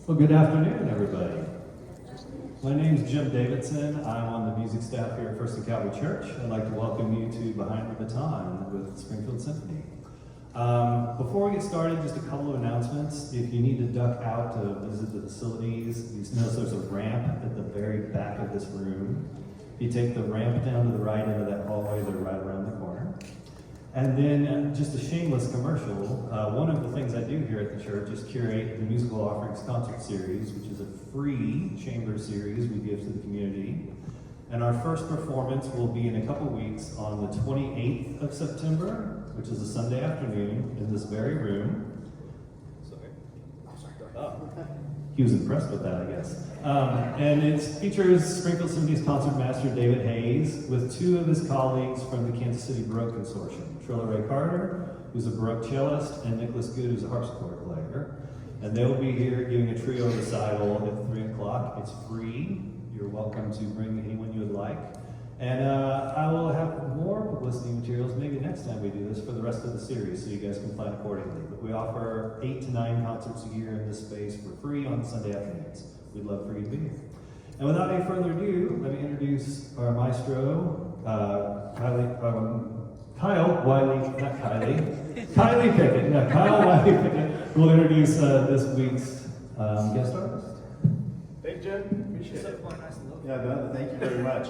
Well, good afternoon, everybody. My name is Jim Davidson. I'm on the music staff here at First and Calvary Church. I'd like to welcome you to Behind the Baton with Springfield Symphony. Before we get started, just a couple of announcements. If you need to duck out to visit the facilities, you notice there's a ramp at the very back of this room. If you take the ramp down to the right end of that hallway, they're right around the corner. And then just a shameless commercial, one of the things I do here at the church is curate the Musical Offerings Concert Series, which is a free chamber series we give to the community. And our first performance will be in a couple weeks on the 28th of September, which is a Sunday afternoon in this very room. He was impressed with that, I guess. And it features Springfield Symphony's concertmaster David Hayes with two of his colleagues from the Kansas City Baroque Consortium, Trilla Ray Carter, who's a Baroque cellist, and Nicholas Good, who's a harpsichord player. And they'll be here giving a trio recital at 3 o'clock. It's free. You're welcome to bring anyone you would like. And I will have more publicity materials maybe next time we do this for the rest of the series so you guys can plan accordingly. But we offer 8 to 9 concerts a year in this space for free on Sunday afternoons. We'd love for you to be here. And without any further ado, let me introduce our maestro, Kyle Wiley, not Kylie, Kylie Pickett. Yeah, Kyle Wiley Pickett will introduce this week's guest artist. Thank you, Jim. Appreciate it. Yeah, thank you very much.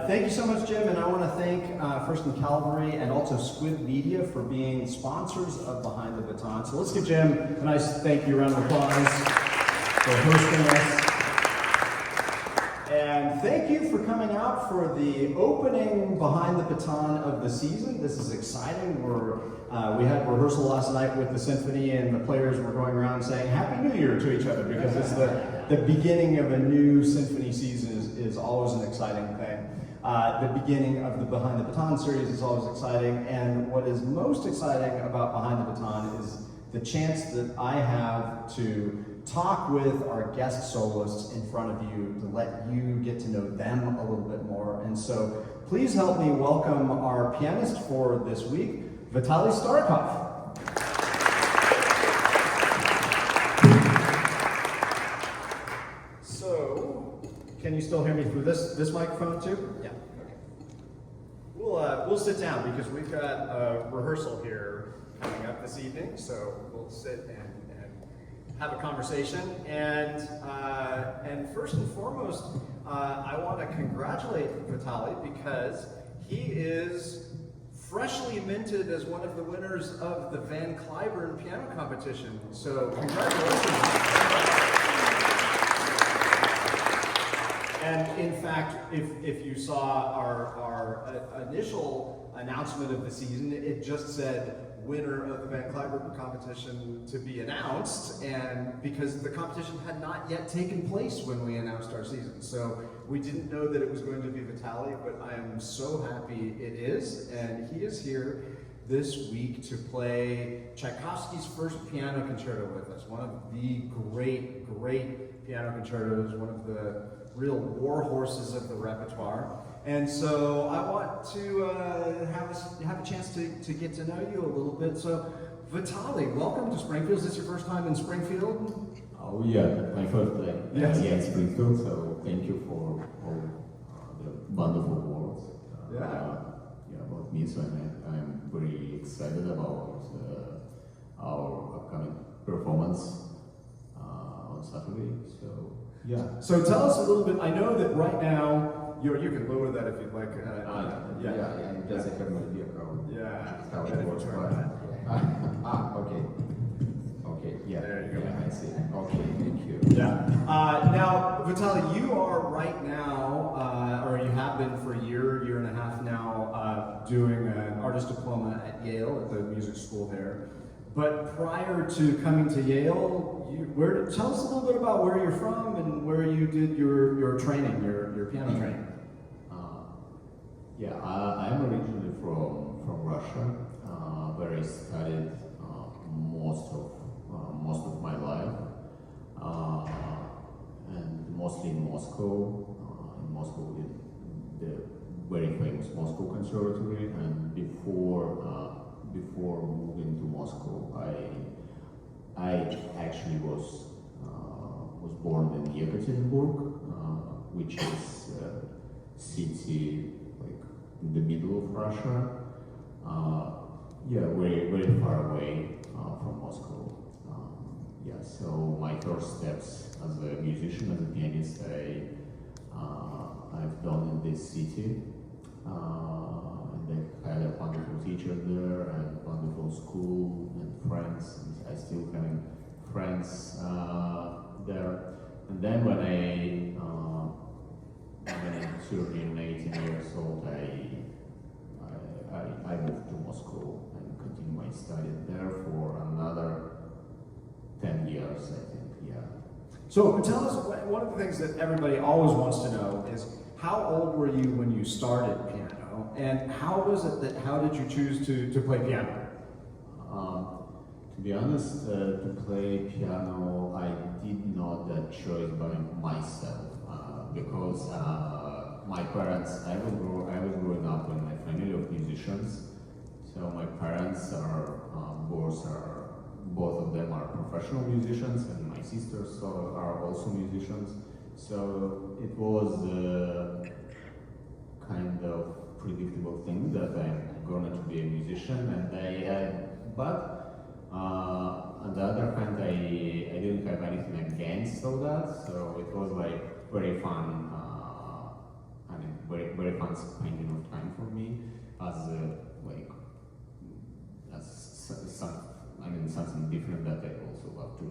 Thank you so much, Jim, and I want to thank First and Calvary and also Squid Media for being sponsors of Behind the Baton. So let's give Jim a nice thank you round of applause for hosting us. And thank you for coming out for the opening Behind the Baton of the season. This is exciting. We had rehearsal last night with the symphony, and the players were going around saying Happy New Year to each other because it's the beginning of a new symphony season is always an exciting thing. The beginning of the Behind the Baton series is always exciting, and what is most exciting about Behind the Baton is the chance that I have to talk with our guest soloists in front of you to let you get to know them a little bit more. And so please help me welcome our pianist for this week, Vitaly Starikov. So, can you still hear me through this microphone too? Yeah. Okay. We'll sit down because we've got a rehearsal here coming up this evening. So we'll sit and have a conversation. And first and foremost, I want to congratulate Vitaly because he is freshly minted as one of the winners of the Van Cliburn piano competition. So congratulations. And in fact, if you saw our initial announcement of the season, it just said winner of the Van Cliburn competition to be announced, and because the competition had not yet taken place when we announced our season. So we didn't know that it was going to be Vitaly, but I am so happy it is, and he is here this week to play Tchaikovsky's first piano concerto with us, one of the great piano concertos, one of the real war horses of the repertoire. And so I want to have a chance to get to know you a little bit. So Vitaly, welcome to Springfield. Is this your first time in Springfield? Oh yeah, my first time in Springfield, so thank you for all the wonderful words about me. So I'm very excited about our upcoming performance on Saturday. So yeah. So tell us a little bit. I know that right now you can lower that if you'd like. And just I have no idea how it works. Okay, yeah. There you go. Yeah, I see. Okay, thank you. Yeah. Now, Vitaly, you are right now, or you have been for a year and a half now, doing an artist diploma at Yale, at the music school there. But prior to coming to Yale, tell us a little bit about where you're from and where you did your training, your piano training. I am originally from Russia, where I studied most of my life, and mostly in Moscow. In the very famous Moscow Conservatory, and before moving to Moscow, I actually was was born in Yekaterinburg, which is a city like in the middle of Russia. Yeah, very far away from Moscow. Yeah, so my first steps as a musician, as a pianist, I've done in this city. And I had a wonderful teacher there, and wonderful school and friends. And I still having friends there. And then when I'm 13, 18 years old, I moved to Moscow and continued my study there for another 10 years, I think, yeah. So tell us, one of the things that everybody always wants to know is, how old were you when you started piano, and how did you choose to play piano? To be honest, to play piano, I did not that choice by myself, because my parents, I was growing up in a family of musicians, so my parents are both of them are professional musicians, and my sisters are also musicians. So it was a kind of predictable thing that I'm going to be a musician, but on the other hand, I didn't have anything against all that, so it was like very fun. Very fun spending of time for me as something different that I also love to do,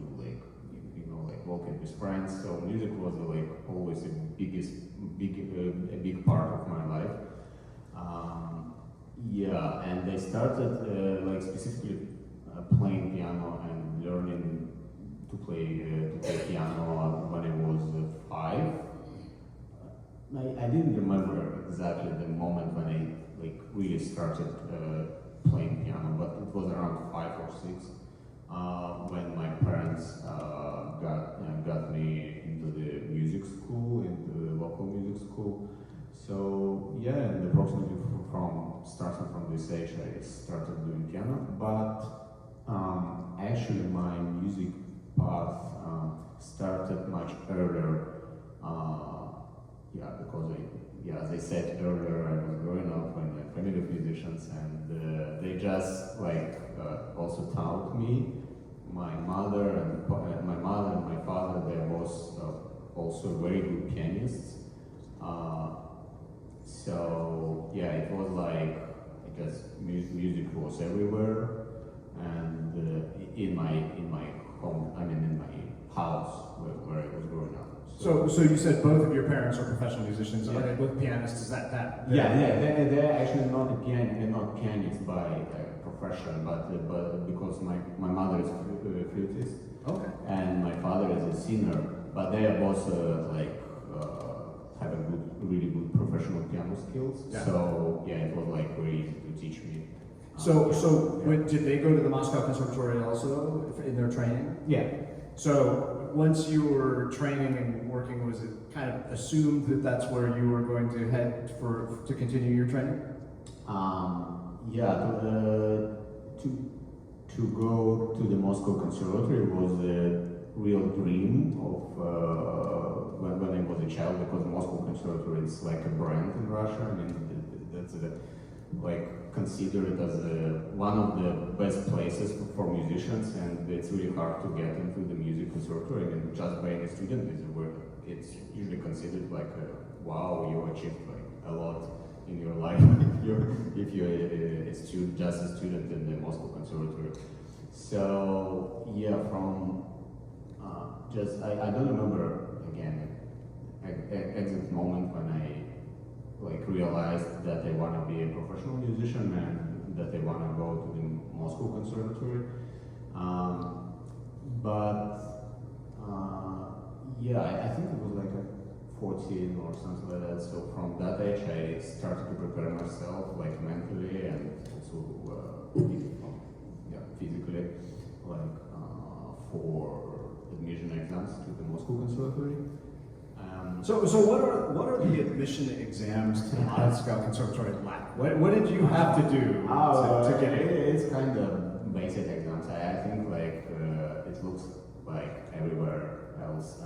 like walking with friends. So music was always a big part of my life. Yeah, and I started specifically playing piano and learning to play piano when I was 5. I didn't remember exactly the moment when I really started playing piano, but it was around 5 or 6 when my parents got me into the music school, into the local music school. So yeah, and approximately starting from this age, I started doing piano. But actually, my music path started much earlier. Yeah, because as I said earlier, I was growing up in a family of musicians, and they just also taught me. My mother and my father, they was also very good pianists. So yeah, it was I guess music was everywhere, and in my home, in my house where I was growing up. So you said both of your parents are professional musicians. Are they both pianists? Is that? Yeah. They're actually they're not pianists by profession, but because my mother is a flautist, Okay. and my father is a singer. But they are both have really good professional piano skills. Yeah. So yeah, it was very easy to teach me. Did they go to the Moscow Conservatory also in their training? Yeah. So once you were training and working, was it kind of assumed that that's where you were going to head to continue your training? To go to the Moscow Conservatory was a real dream of when I was a child, because Moscow Conservatory is like a brand in Russia. That's considered as one of the best places for musicians, and it's really hard to get into the music conservatory. Just being a student it's usually considered wow, you achieved a lot in your life if you're a student, just a student in the Moscow Conservatory. So yeah, from I don't remember again exact moment when I realized that I want to be a professional musician and that I want to go to the Moscow Conservatory. I think it was 14 or something like that. So from that age, I started to prepare myself mentally and also physically, for admission exams to the Moscow Conservatory. So what are the admission exams to the Moscow Conservatory like? What did you have to do to get in? It's kind of basic exams. I think it looks like everywhere else.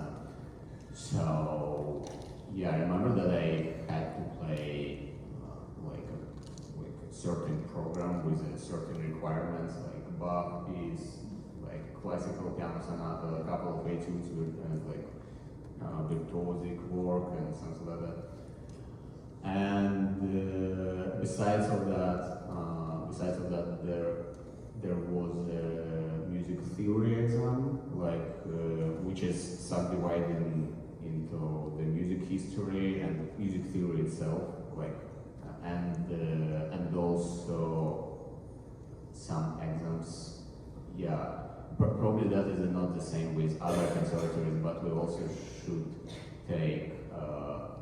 So yeah, I remember that I had to play like a certain program with certain requirements, like Bach piece, like classical piano sonata, a couple of etudes with like virtuosic work and something like that. And besides of that, there was a music theory exam, like which is subdivided into the music history and music theory itself, like and also some exams. Yeah, probably that is not the same with other conservatories, but we also should take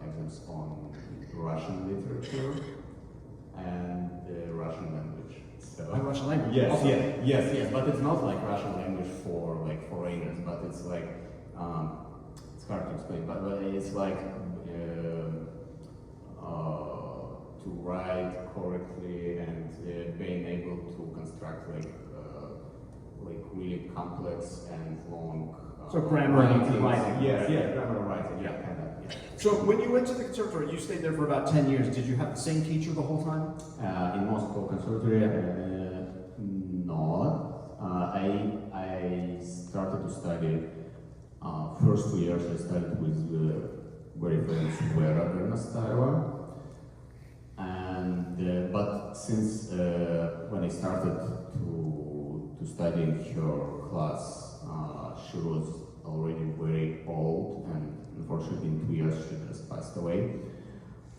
exams on Russian literature and Russian language. So, Russian language? Yes, Okay. yes, but it's not like Russian language for like foreigners, but it's like it's hard to explain, but it's like to write correctly and being able to construct like really complex and long. So grammar and writing. Yes, grammar and writing. Yeah, kind of. Yeah. So when you went to the conservatory, you stayed there for about 10 years. Did you have the same teacher the whole time? In Moscow Conservatory, not. I started to study. First 2 years I studied with very famous Vera Bernastayeva. And but since when I started to study in her class, she was already very old, and unfortunately in 2 years she just passed away.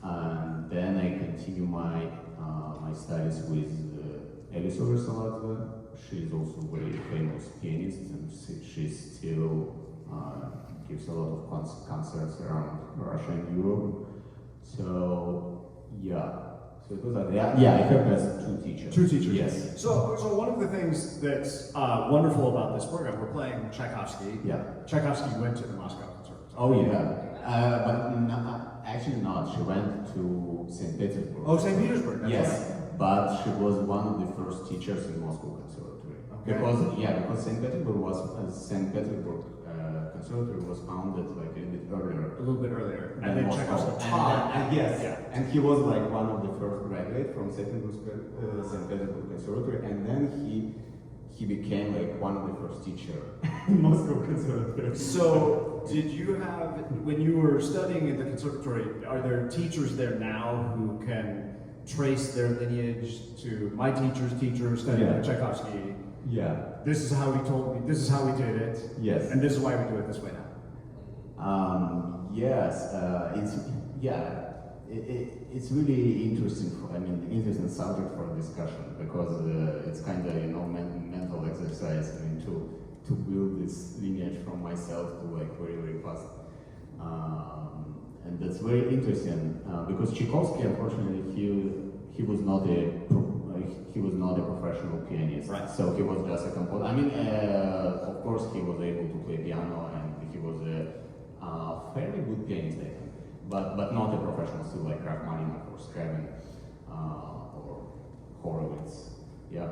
And then I continue my studies with Elisova Salatova. She is also a very famous pianist, and she still gives a lot of concerts around Russia and Europe. So yeah. So it was like, yeah, I heard as two teachers. Two teachers. Yes. So one of the things that's wonderful about this program, we're playing Tchaikovsky. Yeah. Tchaikovsky went to the Moscow Conservatory. Oh yeah. But actually not. She went to St. Petersburg. Oh, St. Petersburg. That's Yes. right. But she was one of the first teachers in Moscow Conservatory. Okay. Because St. Petersburg Conservatory was founded like a little bit earlier. A little bit earlier. than And then Moscow. Tchaikovsky taught. And yes, Yeah. and he was like one of the first graduates from St. Petersburg Conservatory, and then he became like one of the first teachers in Moscow Conservatory. So did you have, when you were studying in the conservatory, are there teachers there now who can trace their lineage to my teacher's teacher studying Yeah. Tchaikovsky? Yeah. This is how he told me, this is how we did it. Yes. And this is why we do it this way now. Yes. It's really interesting. Interesting subject for discussion, because it's kind of mental exercise. To build this lineage from myself to like very very fast, and that's very interesting because Tchaikovsky, unfortunately, he was not a professional pianist. Right. So he was just a composer. Of course, he was able to play piano, and he was a fairly good pianist, I think, but not a professional, still like Rachmaninoff or Scriabin or Horowitz. Yeah.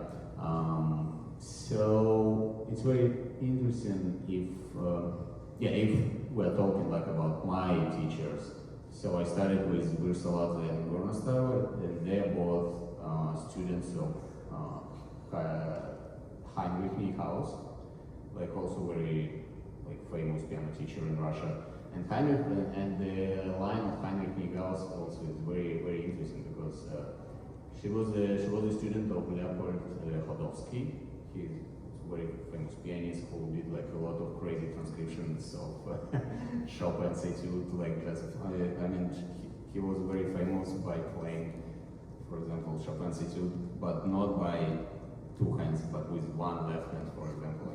So it's very interesting if we're talking like about my teachers. So I started with Virsaladze and Gornastava, and they are both students of Heinrich Niehaus, like also very like famous piano teacher in Russia. And the line of Heinrich Niehaus also is very very interesting, because she was a student of Leopold Chodowski. He's a very famous pianist who did like a lot of crazy transcriptions of Chopin's etude, like just, he was very famous by playing, for example, Chopin's etude, but not by two hands, but with one left hand, for example,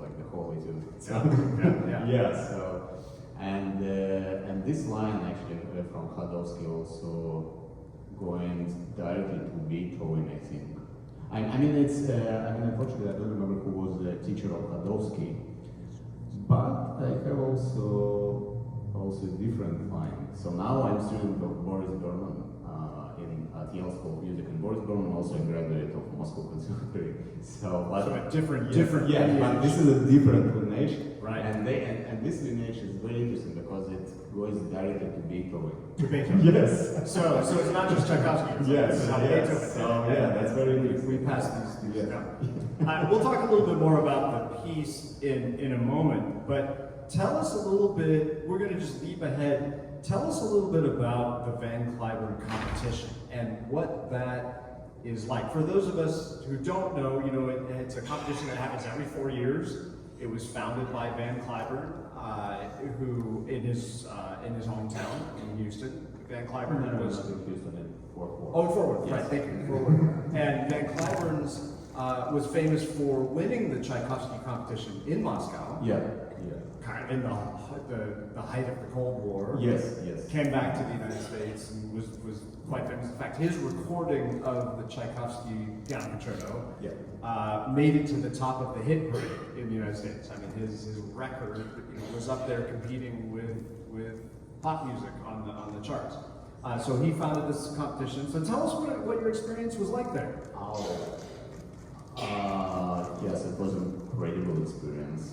like the whole etude. So, yeah. So, and this line actually from Chodowski also going directly to Beethoven, I think. Unfortunately, I don't remember who was the teacher of Chodowski, but I have also a different line. So now I'm student of Boris Berman at Yale School of Music, and Boris Berman also a graduate of Moscow Conservatory. So a different yeah, but this is a different lineage, right? And this lineage is very interesting because it goes directly to Beethoven. To Baton. Yes. So it's not just Tchaikovsky. It's Yes. not Yes. Beethoven. So yeah, that's very interesting. We passed these Yeah. down. We'll talk a little bit more about the piece in a moment, but tell us a little bit, we're going to just leap ahead. Tell us a little bit about the Van Cliburn competition and what that is like. For those of us who don't know, it's a competition that happens every 4 years. It was founded by Van Cliburn, who in his hometown in Houston. Van Cliburn was Houston in Fort Worth. Oh, Forward, Yes. right, thank you, Forward. And Van Cliburn's was famous for winning the Tchaikovsky competition in Moscow, Yeah. kind of in the height of the Cold War. Yes. Came back to the United States and was quite famous. In fact, his recording of the Tchaikovsky piano concerto made it to the top of the hit parade in the United States. I mean, his record was up there competing with pop music on the charts. So he founded this competition. So tell us what your experience was like there. Yes, it was an incredible experience.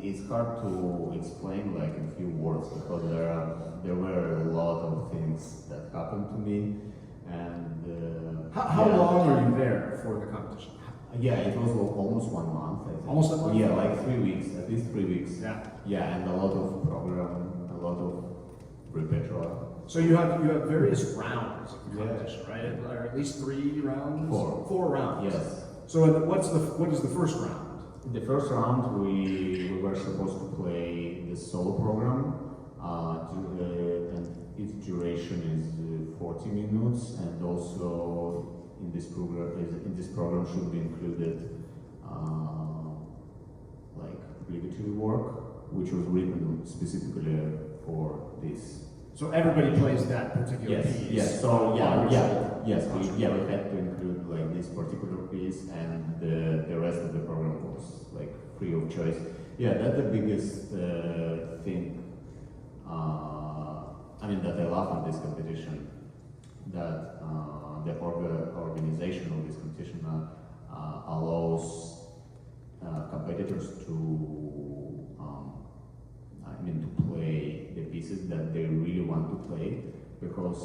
It's hard to explain like in few words because there were a lot of things that happened to me, and How long were you there for the competition? Yeah, it was almost 1 month. I think. Almost a month? Yeah, like 3 weeks, at least 3 weeks. Yeah. Yeah, and a lot of program, a lot of repertoire. So you have various rounds of the Yeah. competition, right? Or at least 3 rounds? Four. 4 rounds. Yes. So what is the first round? The first round, we were supposed to play the solo program, and its duration is 40 minutes, and also in this program should be included like obligatory work, which was written specifically for this. So everybody plays that particular piece. Yes. So we had to include like this particular piece, and the rest of the program was like free of choice. Yeah, that's the biggest thing. That I love on this competition, that the organization of this competition allows competitors to play the pieces that they really want to play, because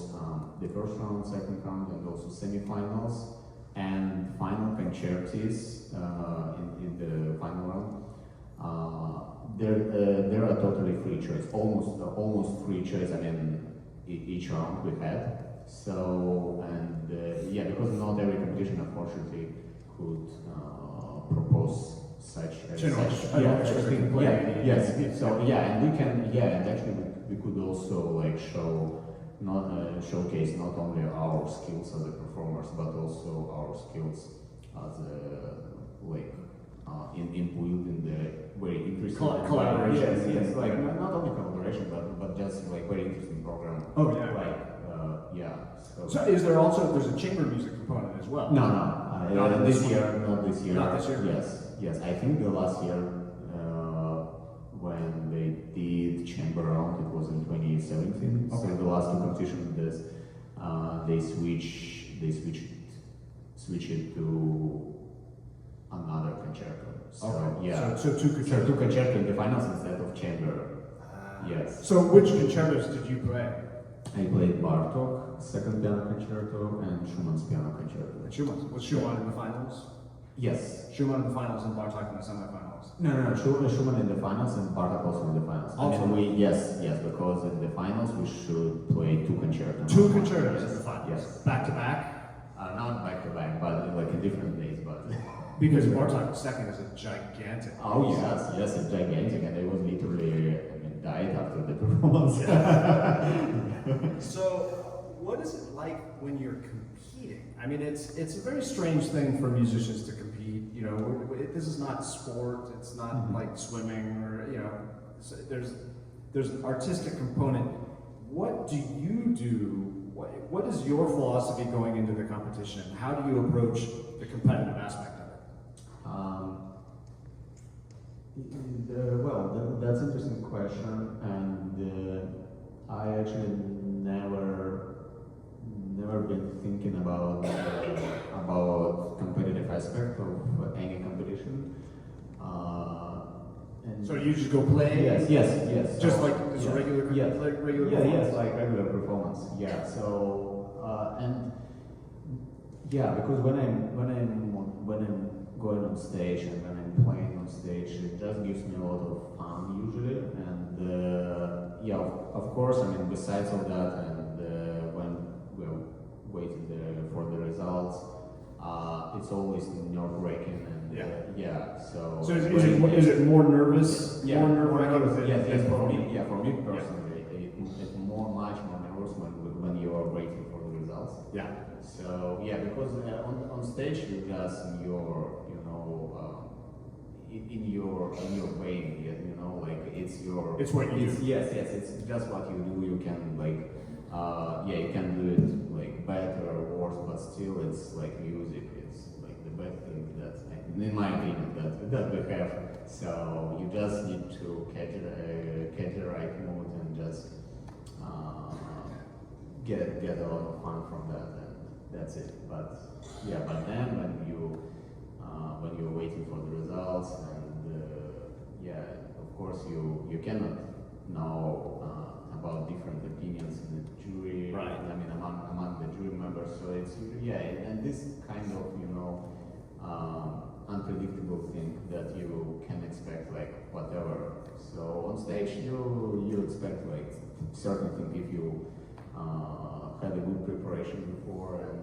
the first round, second round, and also semifinals and final concertis in the final round, there are totally free choice, almost free choice. Each round we had. So because not every competition unfortunately could propose such thing. Yes. So and we can and actually we could also like showcase not only our skills as a performers but also our skills as in building the very interesting collaboration. Yes. Like not only collaboration but just like very interesting program. Oh yeah. So is there's a chamber music component as well? No. Not this year. Not this year. Not this year. Yes. I think the last year when they did chamber round, it was in 2017. Okay. So the last two competitions, they switch it to another concerto. So okay. So two concertos. Two concerto in the finals instead of chamber. Yes. So which concertos did you play? I played Bartok, second piano concerto, and Schumann's piano concerto. Was Schumann in the finals? Yes. Schumann in the finals and Bartok in the semifinals. No. Schumann in the finals and Bartok also in the finals. Yes, because in the finals we should play two concertos. Two concertos in the finals. Yes. Back to back. Not back to back, but like in different days. But because Bartok second is a gigantic. Yes, it's gigantic, and it was literally died after the performance. So, what is it like when you're competing? It's a very strange thing for musicians to compete. This is not sport. It's not like swimming or so there's an artistic component. What do you do? What is your philosophy going into the competition? How do you approach the competitive aspect of it? That's an interesting question, and I actually never been thinking about competitive aspect of any competition. So you just go play? Yes. Just So, like it's a yeah. regular, Yes. like regular Yeah, performance? yes, like regular performance. Yeah. So and yeah, because when I'm going on stage and when I'm playing on stage, it just gives me a lot of fun usually. And yeah, of course, I mean, besides all that, and when we're waiting for the results, it's always nerve-wracking. And yeah, so. So is it more nervous? Yeah, more nerve-wracking than yes, for performing? me, for me personally, it's much more nervous when you are waiting for the results. Yeah. So yeah, because on stage you just in your in your way, you know, like it's your. It's what you do. Yes, it's just what you do. You can like you can do it like better or worse, but still it's like music. It's like the best thing that, in my opinion, that we have. So you just need to catch the right mood and just get a lot of fun from that, and that's it. But yeah, but then when you're waiting for the results, and yeah, of course you cannot know about different opinions in the jury. Right. I mean, among the jury members. So it's and this kind of unpredictable thing that you can expect like whatever. So on stage you expect like certain thing if you had a good preparation before and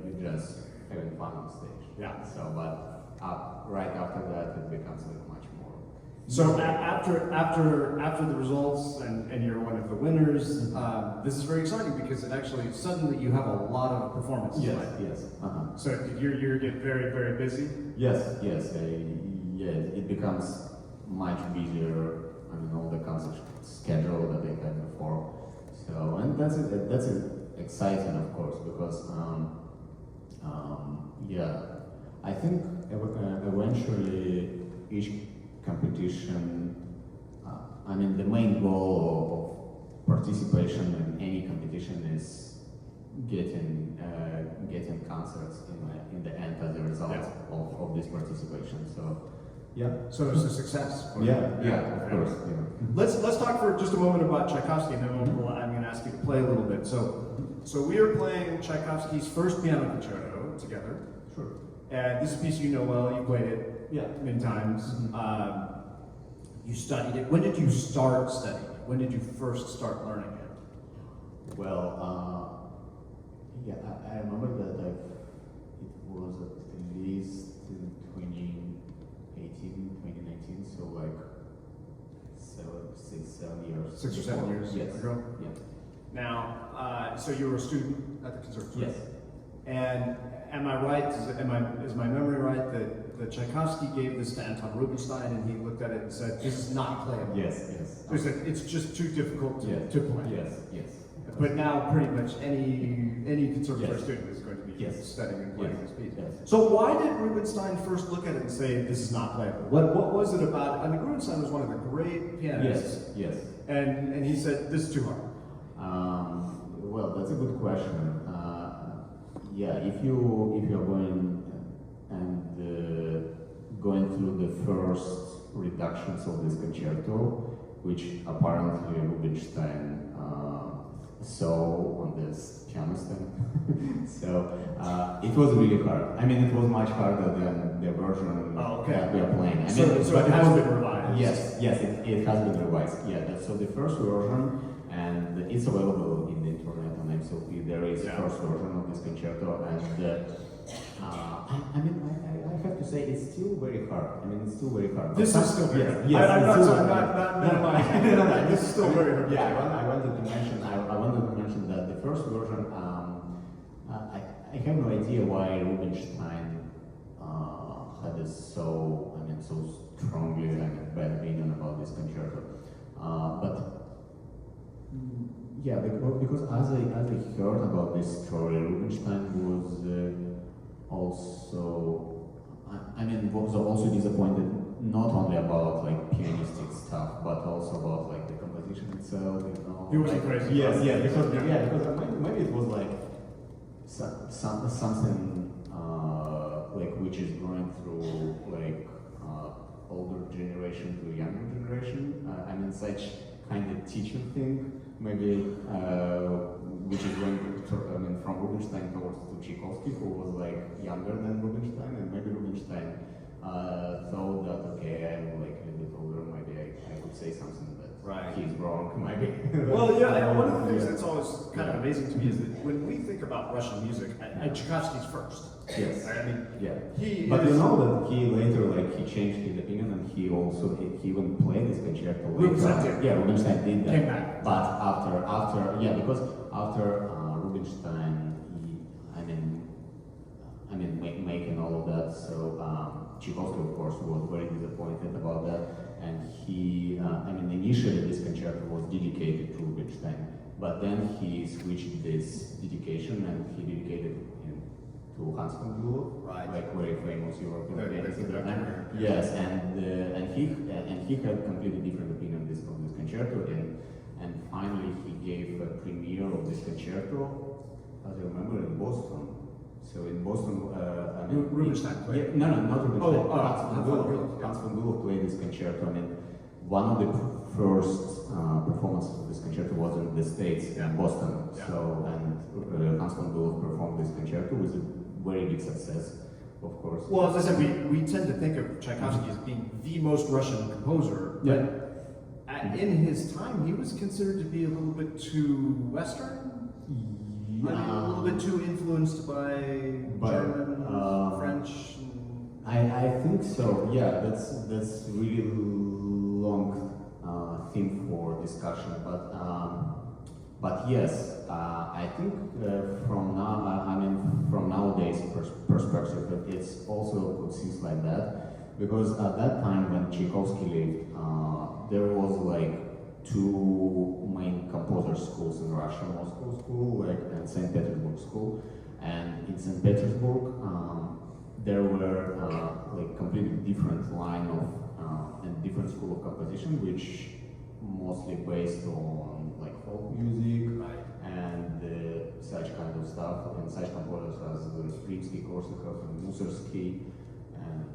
you just having fun on stage. Yeah. So but right after that it becomes like much more. So after the results and you're one of the winners, this is very exciting because it actually suddenly you have a lot of performances. Yes, right? yes. Uh-huh. So you get very, very busy. Yes. It becomes much busier. I mean, all the concert schedule that they had before. So, and that's exciting, of course, because I think eventually each competition. I mean, the main goal of participation in any competition is getting concerts in the end as a result of this participation. So yeah. So it's a success. Yeah, of course. Yeah. Let's talk for just a moment about Tchaikovsky, and then I'm going to ask you to play a little bit. So we are playing Tchaikovsky's first piano concerto together. Sure. And this is a piece you know well. You played it many times. Mm-hmm. You studied it. When did you start studying it? When did you first start learning it? Well, I remember that it was at least in 2019, so like 7 years. 6 or 7 years Yes. ago? Yeah. Now, so you were a student at the conservatory? Yes. And am I right, is my memory right, that Tchaikovsky gave this to Anton Rubinstein and he looked at it and said, this is not playable? Yes. So he said, it's just too difficult to play. Yes. But now pretty much any conservatory Yes. student is going to be Yes. studying and playing Yes. this piece. Yes. So why did Rubinstein first look at it and say, this is not playable? What was it about? I mean, Rubinstein was one of the great pianists. Yes. And he said, this is too hard. Well, that's a good question. If you're going and going through the first redactions of this concerto, which apparently Rubinstein saw on this piano stand, so it was really hard. I mean, it was much harder than the version that we are playing. I mean, So it has been revised. Yes, it has been revised. Yeah, so the first version, and it's available in the internet on MCLP. There is first version of this concerto, and I mean, I have to say it's still very hard. I mean, it's still very hard. This is still very hard. Yes, I'm it's still not minimizing. No, this is still very hard. Yeah, I wanted to mention that the first version. I have no idea why Rubinstein had so strongly bad opinion about this concerto. Yeah, because as I heard about this story, Rubinstein was was also disappointed not only about like pianistic stuff, but also about like the composition itself. You know, He wasn't like, crazy. because maybe it was like something like which is going through like older generation to younger such kind of teaching thing, maybe, which is going from Rubinstein towards to Tchaikovsky, who was like younger than Rubinstein, and maybe Rubinstein thought that, okay, I'm like a little bit older, maybe I could say something that he's wrong, maybe. Well, yeah, one of the things that's always kind of amazing to me is that when we think about Russian music, Tchaikovsky's first. Yes. I mean, yeah. he But is, you know that he later, like, he changed his opinion, and he even played this concerto later. Rubinstein did. Yeah, Rubinstein did that. Came back. But because after Rubinstein, making all of that, so Tchaikovsky, of course, was very disappointed about that, and he, initially this concerto was dedicated to Rubinstein, but then he switched this dedication and he dedicated it to Hans von Bülow, like very famous European pianist at the time. Yes, and he had completely different opinion of this concerto, and finally he gave a premiere of this concerto, as I remember, in Boston. So in Boston, Rubinstein played. No, not Rubinstein. Hans von Bülow. Hans von Bülow played this concerto. One of the first performances of this concerto was in the States, in Boston. Yeah. So, and Hans von Bülow performed this concerto with a very big success, of course. Well, as I said, we tend to think of Tchaikovsky as being the most Russian composer, but in his time, he was considered to be a little bit too Western. I mean, a little bit too influenced by German, French. I think so. Yeah, that's really long theme for discussion. But yes, I think from nowadays perspective, it's also seems like that, because at that time when Tchaikovsky lived, there was like two main composer schools in Russia: Moscow School, and St. Petersburg School. And in St. Petersburg, there were like completely different line of and different school of composition, which mostly based on like folk music and such kind of stuff, and such composers as Rimsky, Korsakov, and Mussorgsky, and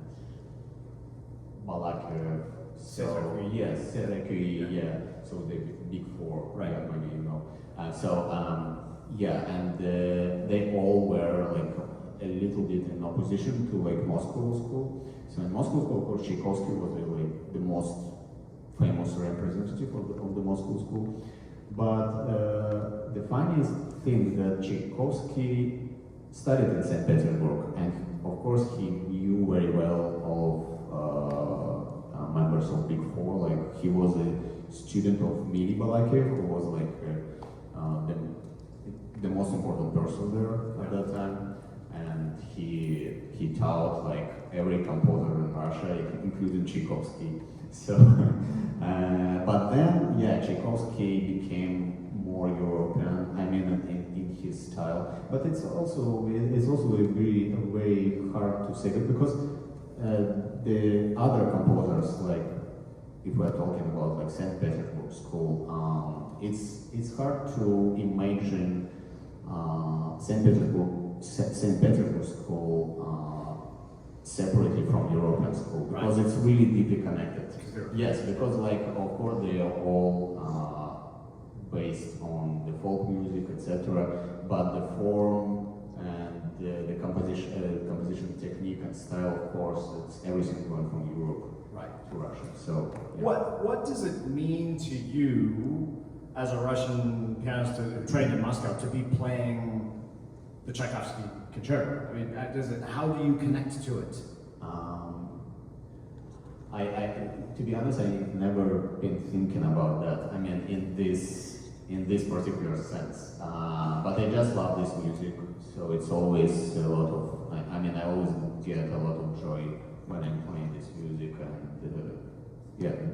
Balakirev. So yes, Sereky, yeah. So the big four, yeah, maybe you know. And they all were like a little bit in opposition to like Moscow School. So in Moscow School, of course, Tchaikovsky was like the most famous representative of the Moscow School. But the funniest thing that Tchaikovsky studied in St. Petersburg, and of course he knew very well of members of Big Four. Like he was a student of Mili Balakirev, who was like the most important person there at that time, and he taught like every composer in Russia, including Tchaikovsky. So, but then Tchaikovsky became more European. I mean, in his style. But it's also very hard to say that, because the other composers, like if we're talking about like St. Petersburg School, it's hard to imagine St. Petersburg School separately from European school, because it's really deeply connected. Yes, because like of course they are all based on the folk music, etc. But the form and the composition technique and style, of course, it's everything going from Europe to Russia. So what does it mean to you as a Russian pianist trained in Moscow to be playing the Tchaikovsky concerto? I mean, how do you connect to it? To be honest, I've never been thinking about that. I mean, in this particular sense. But I just love this music, so it's always a lot of. I always get a lot of joy when I'm playing this music, and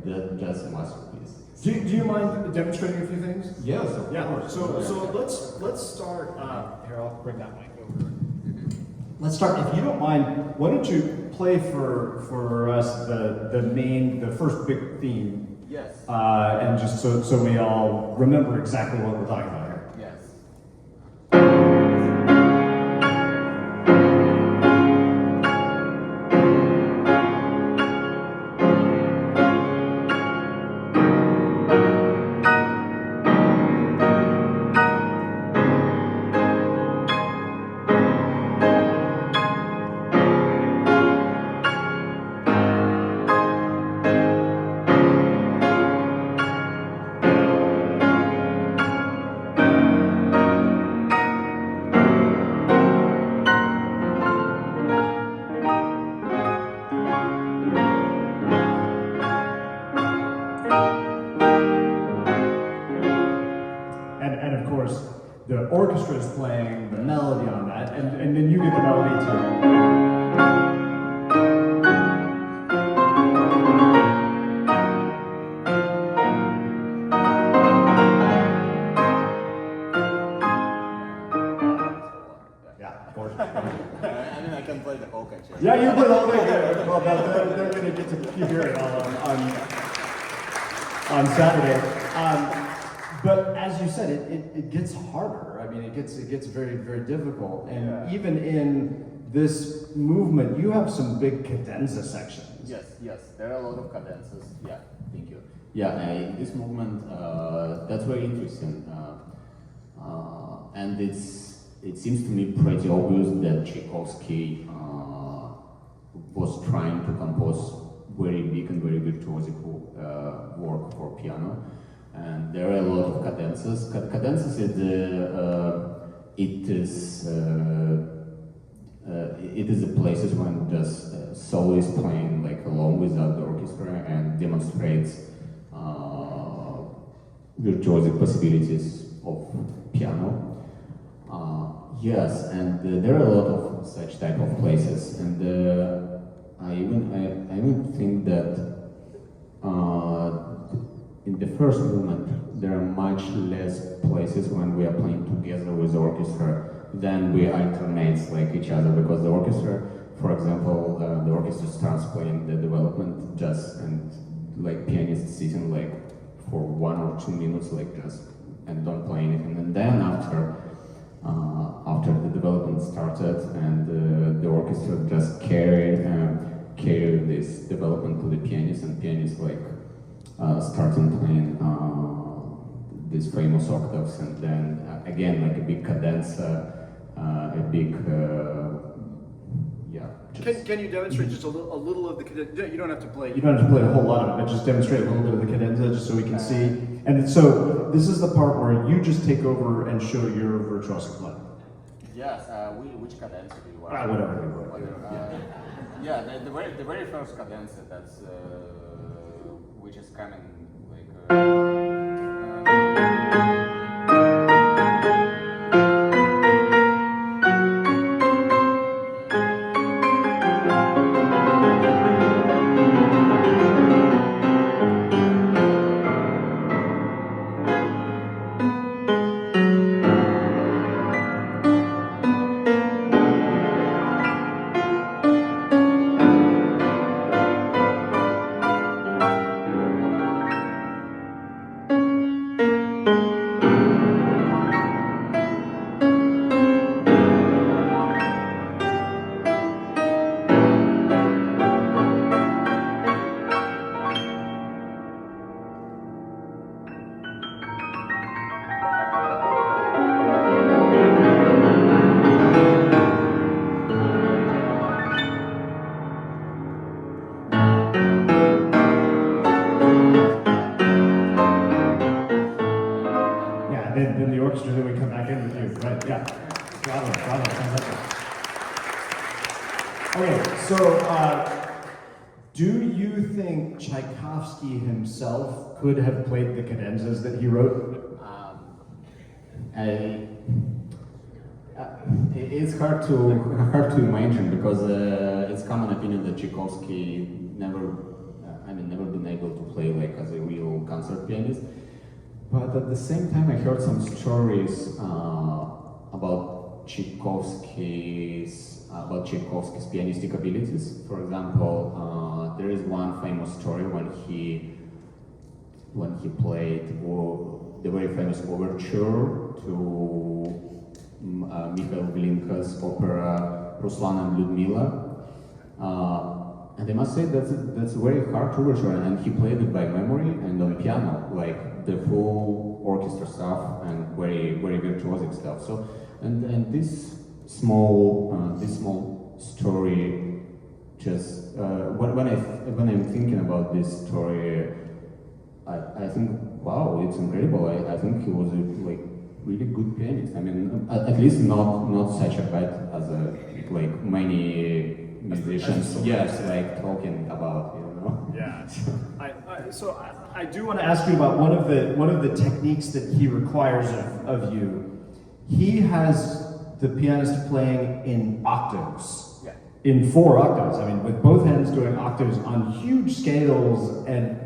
that's just a masterpiece. Do you mind demonstrating a few things? Yes, of course. So let's start. Here, I'll bring that mic over. Let's start. If you don't mind, why don't you play for us the first big theme? Yes. And just so we all remember exactly what we're talking about here. Yes. the orchestra is playing the melody on that, and then you get the melody too. Yeah, of course. I mean, I can play the whole concerto. Yeah, you play the whole thing. Good. Well, they're going to get to hear it all on Saturday. But as you said, it gets harder. I mean, it gets very, very difficult. And even in this movement, you have some big cadenza sections. Yes, there are a lot of cadenzas. Yeah, thank you. Yeah, in this movement, that's very interesting. And it seems to me pretty obvious that Tchaikovsky was trying to compose very big and very virtuosical work for piano. And there are a lot of cadenzas. Cadenzas it is the places when just soloist playing like along without the orchestra and demonstrates virtuosic possibilities of piano. Yes, and there are a lot of such type of places, and I even think that in the first movement there are much less places when we are playing together with the orchestra than we alternate like each other, because the orchestra, for example, the orchestra starts playing the development just and like pianist sitting like for 1 or 2 minutes like just and don't play anything, and then after the development started and the orchestra just carried this development to the pianist, and pianist like starting playing these famous octaves, and then again like a big cadenza, a big Can you demonstrate just a little of the cadenza? You don't have to play. You don't have to play a whole lot of it, but just demonstrate a little bit of the cadenza just so we can see. And so this is the part where you just take over and show your virtuosic playing. Yes, which cadenza do you want? Whatever you want. Yeah, the very first cadenza, that's which is coming like. Then the orchestra, then we come back in with you, right? Yeah. Bravo, fantastic. Okay, so do you think Tchaikovsky himself could have played the cadenzas that he wrote? It's hard to imagine, because it's common opinion that Tchaikovsky never been able to play like as a real concert pianist. But at the same time, I heard some stories about Tchaikovsky's pianistic abilities. For example, there is one famous story when he played the very famous overture to Mikhail Glinka's opera Ruslan and Lyudmila. And I must say that's a very hard overture, and he played it by memory and on piano, like the full orchestra stuff and very very virtuosic stuff. So and this small story just when I'm thinking about this story, I think wow, it's incredible. I think he was a like really good pianist. I mean, at least not such a bad as like many musicians, yes, like talking about, you know. Yeah. So I do want to ask you about one of the techniques that he requires of you he has the pianist playing in octaves. Yeah. In 4 octaves. I mean, with both hands doing octaves on huge scales, and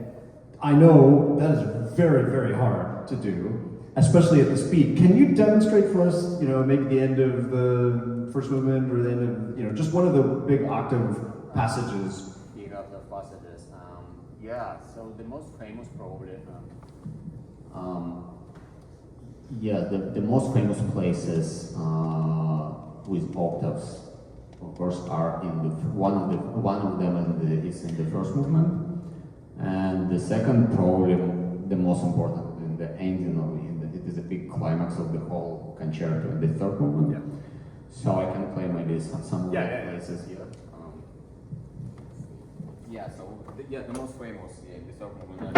I know that is very, very hard to do, especially at the speed. Can you demonstrate for us, maybe the end of the first movement or the end of, just one of the big octave passages? Speed of the passages. So the most famous probably. The most famous places with octaves, of course, are in one of them is in the first movement, and the second probably the most important in the ending of it is a big climax of the whole concerto in the third movement. Yeah. So I can play maybe some of the places here. The most famous in the third movement.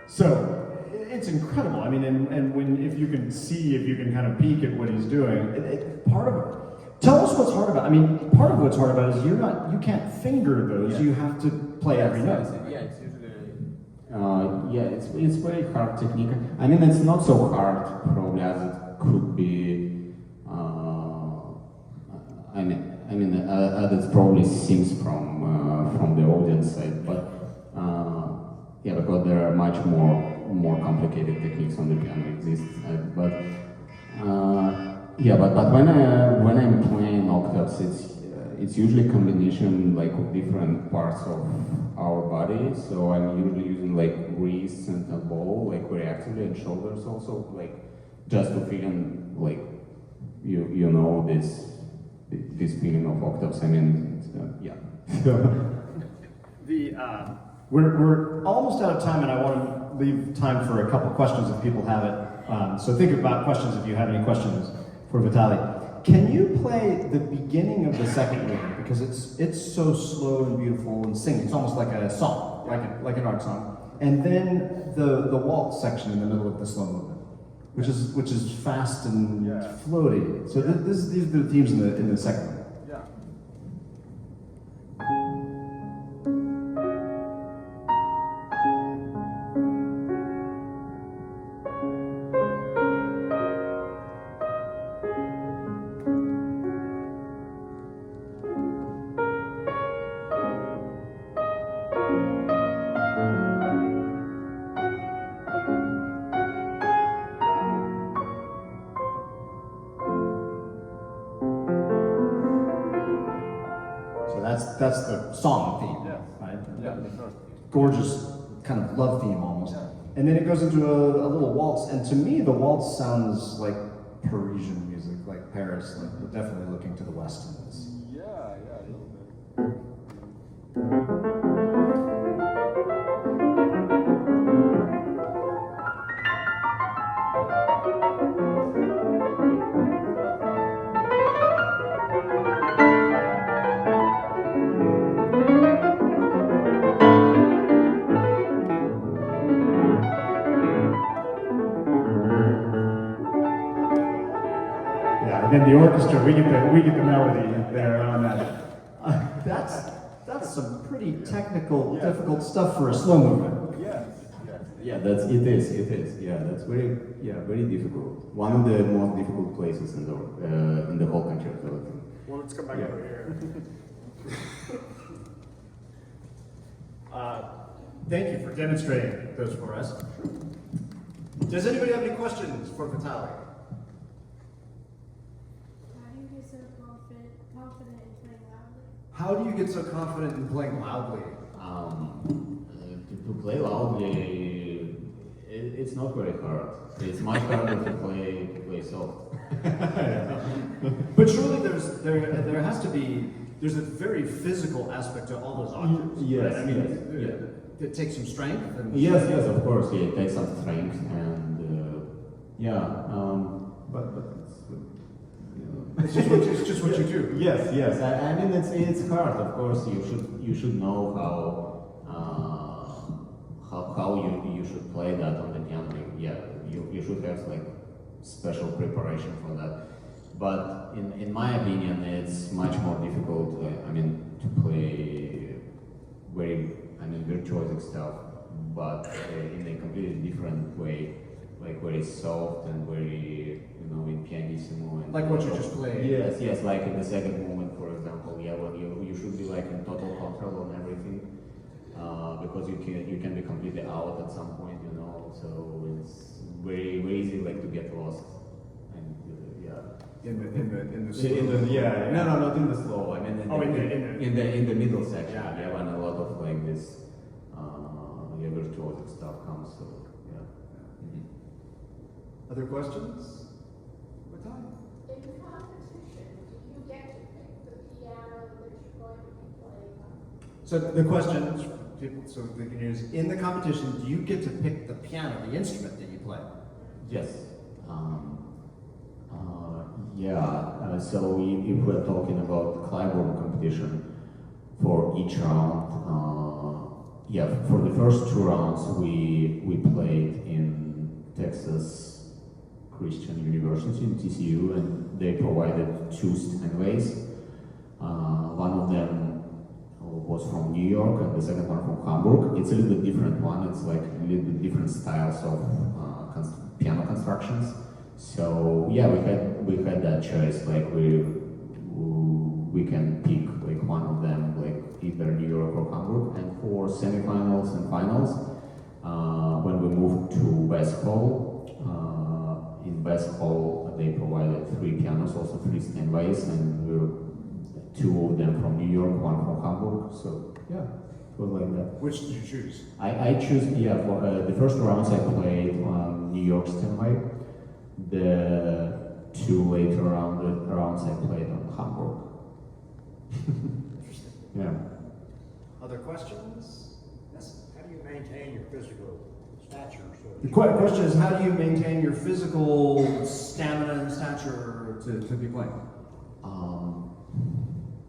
So it's incredible. I mean, and if you can kind of peek at what he's doing, tell us what's hard about. I mean, part of what's hard about it is you can't finger those. Yeah. You have to play every note. It's usually it's very hard technique. I mean, it's not so hard probably as it could be. As it probably seems from the audience side, but. Because there are much more complicated techniques on the piano exists. But when I'm playing octaves, it's usually a combination like of different parts of our body. So I'm usually using like wrists and elbow like very actively, and shoulders also, like just to feel in like this feeling of octaves. I mean, We're almost out of time, and I want to leave time for a couple questions if people have it. So think about questions if you have any questions for Vitaly. Can you play the beginning of the second movement, because it's so slow and beautiful and singing? It's almost like a song, like an art song. And then the waltz section in the middle of the slow movement, which is fast and floaty. So these are the themes in the second one. That's the song theme, right? Yeah. Gorgeous kind of love theme almost. And then it goes into a little waltz, and to me the waltz sounds like Parisian music, like Paris. Like we're definitely looking to the west in this. A little bit. And then the orchestra, we get the melody there on that. That's some pretty technical, difficult stuff for a slow movement. It is. Yeah, that's very difficult. One of the most difficult places in the whole concerto. Well, let's come back over here. Thank you for demonstrating those for us. Does anybody have any questions for Vitaly? How do you get so confident in playing loudly? How do you get so confident in playing loudly? To play loudly, it's not very hard. It's much harder to play soft. But surely there has to be, there's a very physical aspect to all those octaves. Yes, right? I mean, it takes some strength. And Yes, of course. Yeah, it takes some strength, and but it's just what you do. Yes. I mean, it's hard. Of course, you should know how how you should play that on the piano. Yeah, you should have like special preparation for that. But in my opinion, it's much more difficult. To play very virtuosic stuff, but in a completely different way, like very soft and very in pianissimo. And Like what you just played. Yes, like in the second movement, for example. Yeah, well, you should be like in total control on everything, because you can be completely out at some point, So it's very easy like to get lost, and In the not in the slow. I mean, in the middle section. Yeah. When a lot of like this virtuosic stuff comes. So yeah. Other questions? What time? In competition, do you get to pick the piano that you're going to be playing on? So the question, people, so they can use, in the competition, do you get to pick the piano, the instrument that you play? Yes. So if we're talking about Clybourne competition, for each round, for the first 2 rounds we played in Texas Christian University in TCU, and they provided 2 Steinways. One of them was from New York, and the second one from Hamburg. It's a little bit different one. It's like a little bit different styles of piano constructions. So yeah, we had that choice. Like we can pick like one of them, like either New York or Hamburg. And for semifinals and finals, when we moved to West Hall, in West Hall they provided 3 pianos, also 3 Steinways, and we were 2 of them from New York, 1 from Hamburg. So yeah, it was like that. Which did you choose? I choose, for the first rounds I played on New York Steinway. The 2 later rounds I played on Hamburg. Interesting. Yeah. Other questions? Yes? How do you maintain your physical stature? The question is, how do you maintain your physical stamina and stature to be playing?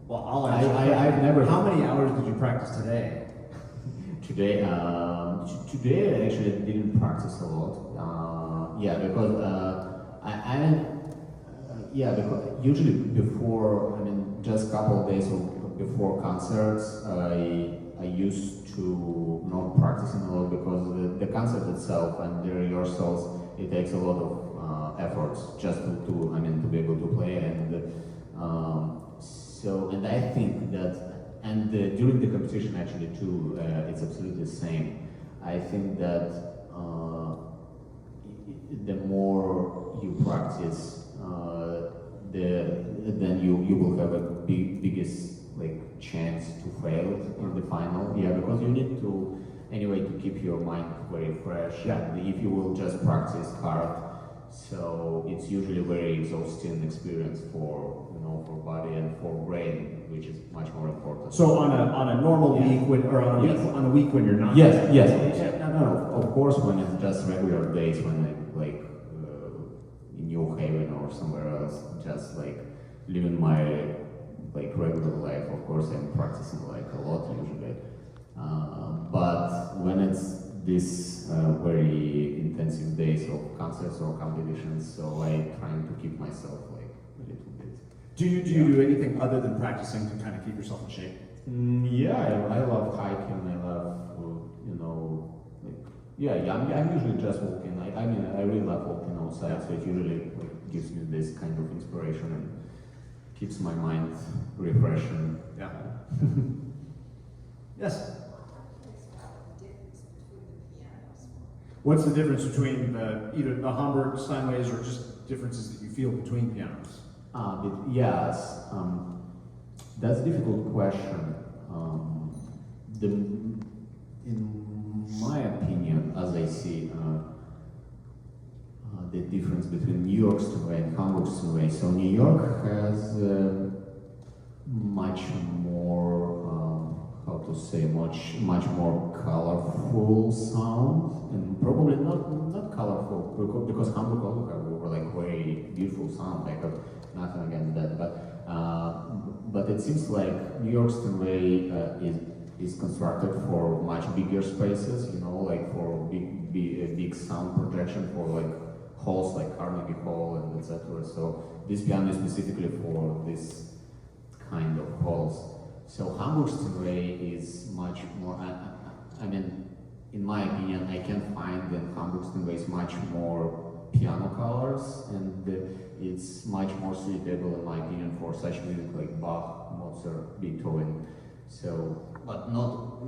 Well, I've never. How many hours did you practice today? Today I actually didn't practice a lot. Because usually before, just a couple of days before concerts, I used to not practicing a lot, because the concert itself and the rehearsals, it takes a lot of efforts just to be able to play, and and I think that, and during the competition actually too, it's absolutely the same. I think that the more you practice, then you will have a biggest chance to fail in the final. Yeah, because you need to to keep your mind very fresh. Yeah. And if you will just practice hard, so it's usually a very exhausting experience for body and for brain, which is much more important. So on a normal week on a week when you're not. Yes. No. Of course, when it's just regular days, when in New Haven or somewhere else, just living my regular life. Of course, I'm practicing a lot usually. But when it's this very intensive days of concerts or competitions, so I trying to keep myself a little bit. Do you do anything other than practicing to kind of keep yourself in shape? I love hiking. I love I'm usually just walking. I really love walking outside, so it usually gives me this kind of inspiration and keeps my mind refreshing. Yeah. Yes. What's the difference between either the Hamburg Steinways or just differences that you feel between pianos? That's a difficult question. In my opinion, as I see the difference between New York Steinway and Hamburg Steinway, so New York has much more, much more colorful sound, and probably not colorful because Hamburg also have very beautiful sound. I have nothing against that, but it seems like New York Steinway is constructed for much bigger spaces, like for big sound projection for like halls like Carnegie Hall and etc. So this piano is specifically for this kind of halls. So Hamburg Steinway is much more, I mean, in my opinion, I can find that Hamburg Steinway is much more piano colors, and it's much more suitable, in my opinion, for such music like Bach, Mozart, Beethoven. So, but not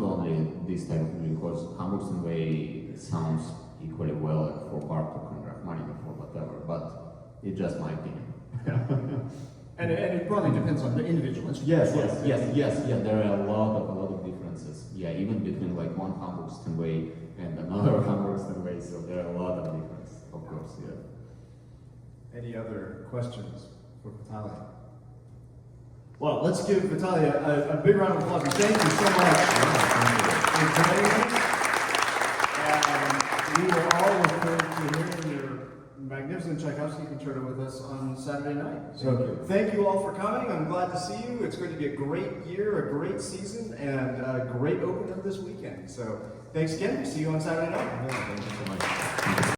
only this type of music, because Hamburg Steinway sounds equally well for Bartok and Rachmaninoff or whatever, but it's just my opinion. And it probably depends on the individual instrument. Yes. There are a lot of differences. Yeah, even between like one Hamburg Steinway and another Hamburg Steinway, so there are a lot of differences, of course. Yeah. Any other questions for Vitaly? Well, let's give Vitaly a big round of applause. Thank you so much for joining us. And we will all look forward to hearing your magnificent Tchaikovsky concerto with us on Saturday night. So thank you all for coming. I'm glad to see you. It's going to be a great year, a great season, and a great opening of this weekend. So thanks again. See you on Saturday night. Thank you so much.